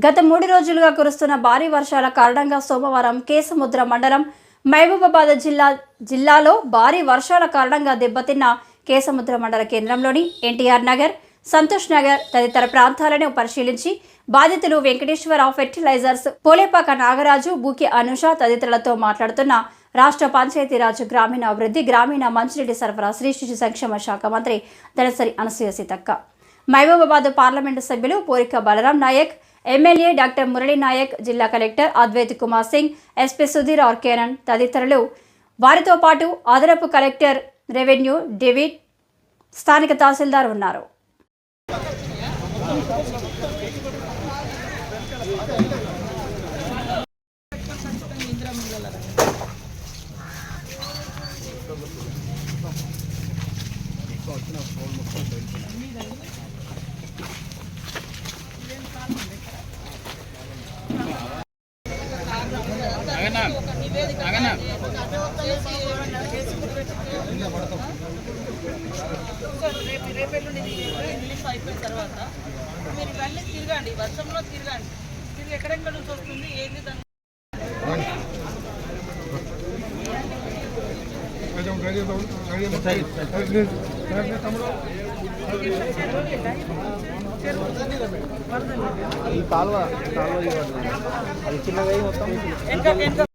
గత 3 రోజులుగా కురుస్తున్న భారీ వర్షాల కారణంగా సోమవారం కేసముద్ర మండలం మహబూబాబాద్ జిల్లాలో భారీ వర్షాల కారణంగా దెబ్బతిన్న కేసముద్ర మండల కేంద్రంలోని ఎన్టీఆర్ నగర్, సంతోష్ నగర్ తదితర ప్రాంతాలను పరిశీలించి బాధితులు వెంకటేశ్వర ఫెర్టిలైజర్స్, పోలేపాక నాగరాజు, బూకి అనుష తదితరులతో మాట్లాడుతున్న రాష్ట్ర పంచాయతీరాజ్, గ్రామీణాభివృద్ధి, గ్రామీణ మంచినీటి సరఫరా, శ్రీ శిశు సంక్షేమ శాఖ మంత్రి దళసరి అనసూయ సీతక్క, మహబూబాబాద్ పార్లమెంటు సభ్యులు పోరిక బలరాం నాయక్, ఎమ్మెల్యే డాక్టర్ మురళీ నాయక్, జిల్లా కలెక్టర్ అద్వైత్ కుమార్ సింగ్, ఎస్పీ సుధీర్ ఆర్కేనన్ తదితరులు, వారితో పాటు అదనపు కలెక్టర్ రెవెన్యూ డేవిడ్, స్థానిక తహసీల్దార్ ఉన్నారు. అయిపోయిన తర్వాత మీరు ఇవన్నీ తిరగండి, వర్షంలో తిరగండి, తిరిగి ఎక్కడెక్కడ నుంచి వస్తుంది ఏంది దాన్ని ఈ కాలువ అది చిన్నగా మొత్తం